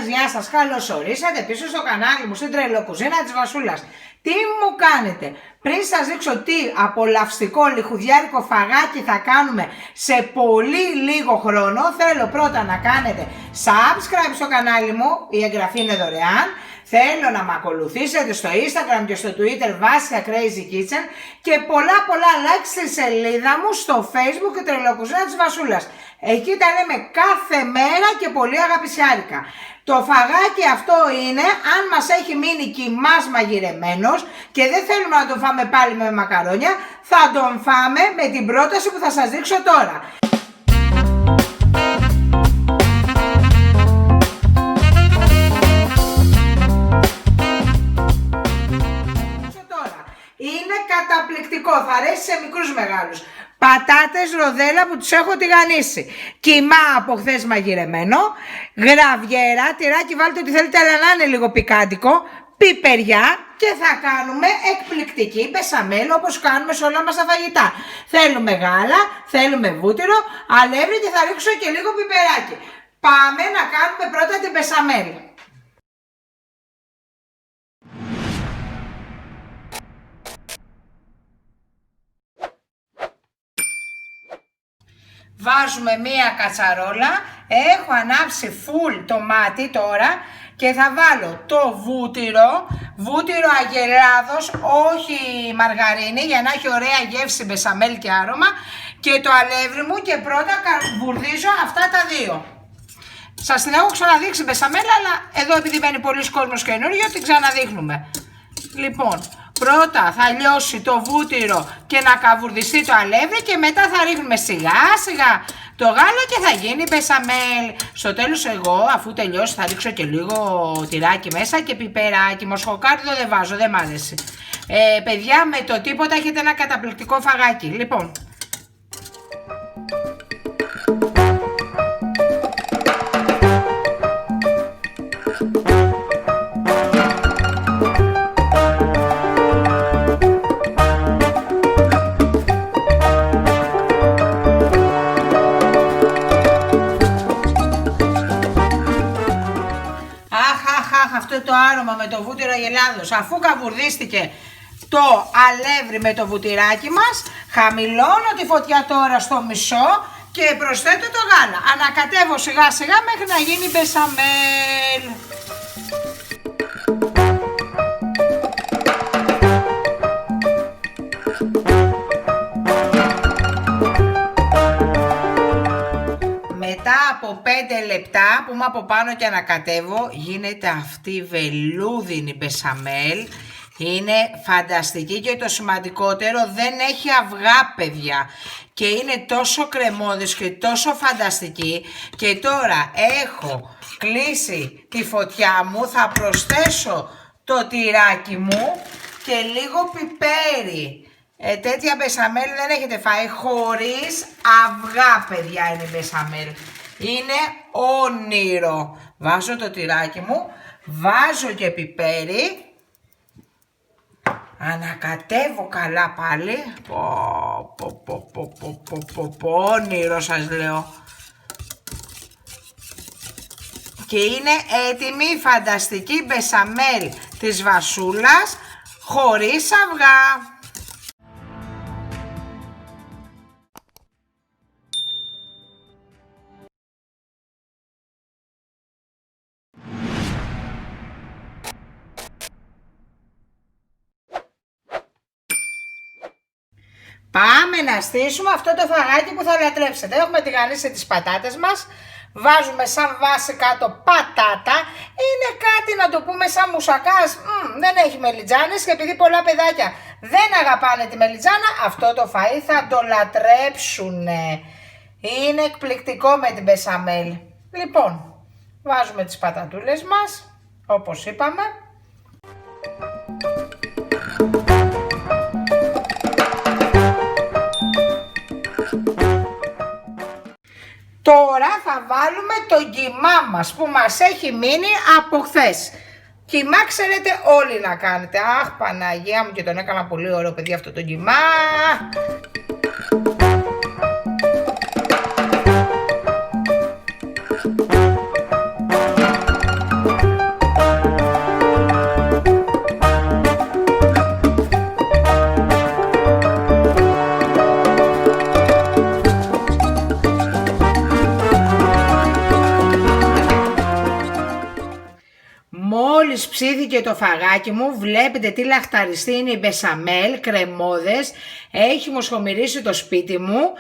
γεια σας, καλώς ορίσατε πίσω στο κανάλι μου στην τρελοκουζίνα της Βασούλας. Τι μου κάνετε? Πριν σας δείξω τι απολαυστικό λιχουδιάρικο φαγάκι θα κάνουμε σε πολύ λίγο χρόνο, θέλω πρώτα να κάνετε subscribe στο κανάλι μου, η εγγραφή είναι δωρεάν. Θέλω να με ακολουθήσετε στο Instagram και στο Twitter Βάσια Crazy Kitchen και πολλά like στη σελίδα μου στο Facebook και τρελοκουζίνα της Βασούλας. Εκεί τα λέμε κάθε μέρα και πολύ αγαπησιάρικα. Το φαγάκι αυτό είναι, αν μας έχει μείνει κοιμάς μαγειρεμένος και δεν θέλουμε να τον φάμε πάλι με μακαρόνια, θα τον φάμε με την πρόταση που θα σας δείξω τώρα. Είναι καταπληκτικό, θα αρέσει σε μικρούς μεγάλους. Πατάτες ροδέλα που τους έχω τηγανίσει. Κιμά από χθες μαγειρεμένο. Γραβιέρα, τυράκι βάλτε ό,τι θέλετε αλλά να είναι λίγο πικάντικο. Πιπεριά και θα κάνουμε εκπληκτική μπεσαμέλ όπως κάνουμε σε όλα μας τα φαγητά. Θέλουμε γάλα, θέλουμε βούτυρο, αλεύρι και θα ρίξω και λίγο πιπεράκι. Πάμε να κάνουμε πρώτα την μπεσαμέλ. Βάζουμε μία κατσαρόλα, έχω ανάψει full το μάτι τώρα και θα βάλω το βούτυρο αγελάδος, όχι μαργαρίνη, για να έχει ωραία γεύση μπεσαμέλ και άρωμα, και το αλεύρι μου και πρώτα βουρδίζω αυτά τα δύο. Σας την έχω ξαναδείξει μπεσαμέλ, αλλά εδώ επειδή μπαίνει πολλοί κόσμος καινούριο την ξαναδείχνουμε. Λοιπόν, πρώτα θα λιώσει το βούτυρο και να καβουρδιστεί το αλεύρι και μετά θα ρίχνουμε σιγά σιγά το γάλα και θα γίνει μπεσαμέλ. Στο τέλος εγώ αφού τελειώσει θα ρίξω και λίγο τυράκι μέσα και πιπεράκι. Μοσχοκάρδο δεν βάζω, δεν μ' άρεσε. Παιδιά, με το τίποτα έχετε ένα καταπληκτικό φαγάκι. Λοιπόν, αυτό το άρωμα με το βούτυρο αγελάδος, αφού καβουρδίστηκε το αλεύρι με το βουτυράκι μας, χαμηλώνω τη φωτιά τώρα στο μισό και προσθέτω το γάλα. Ανακατεύω σιγά σιγά μέχρι να γίνει μπεσαμέλ. Μετά από 5 λεπτά που είμαι από πάνω και ανακατεύω, γίνεται αυτή η βελούδινη μπεσαμέλ. Είναι φανταστική και το σημαντικότερο, δεν έχει αυγά, παιδιά. Και είναι τόσο κρεμώδης και τόσο φανταστική. Και τώρα έχω κλείσει τη φωτιά μου, θα προσθέσω το τυράκι μου και λίγο πιπέρι. Τέτοια μπεσαμέλ δεν έχετε φάει χωρίς αυγά, παιδιά, είναι μπεσαμέλ. Είναι όνειρο. Βάζω το τυράκι μου, βάζω και πιπέρι, ανακατεύω καλά πάλι. Όνειρο σας λέω. Και είναι έτοιμη η φανταστική μπεσαμέλ της Βασούλας χωρίς αυγά. Πάμε να στήσουμε αυτό το φαγάκι που θα λατρέψετε. Έχουμε τηγανίσει τις πατάτες μας. Βάζουμε σαν βάση κάτω πατάτα. Είναι κάτι να το πούμε σαν μουσακάς. Δεν έχει μελιτζάνες και επειδή πολλά παιδάκια δεν αγαπάνε τη μελιτζάνα, αυτό το φαΐ θα το λατρέψουνε. Είναι εκπληκτικό με την μπεσαμέλ. Λοιπόν, βάζουμε τις πατατούλες μας, όπως είπαμε. Τώρα θα βάλουμε το κιμά μας που μας έχει μείνει από χθες. Κιμά ξέρετε όλοι να κάνετε. Αχ, Παναγία μου, και τον έκανα πολύ ωραίο, παιδιά, αυτό το κιμά. Μόλις ψήθηκε το φαγάκι μου, βλέπετε τι λαχταριστή είναι η μπεσαμέλ, κρεμόδες, έχει μοσχομυρίσει το σπίτι μου.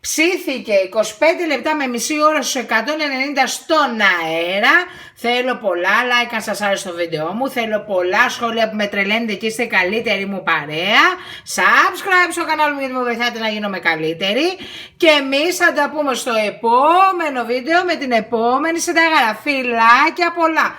Ψήθηκε 25 λεπτά με μισή ώρα στους 190 στον αέρα. Θέλω πολλά like αν σας άρεσε το βίντεο μου. Θέλω πολλά σχόλια που με τρελαίνετε και είστε καλύτερη μου παρέα. Subscribe στο κανάλι μου γιατί μου βοηθάτε να γίνομαι καλύτερη. Και εμείς θα τα πούμε στο επόμενο βίντεο με την επόμενη συνταγή. Φιλάκια πολλά.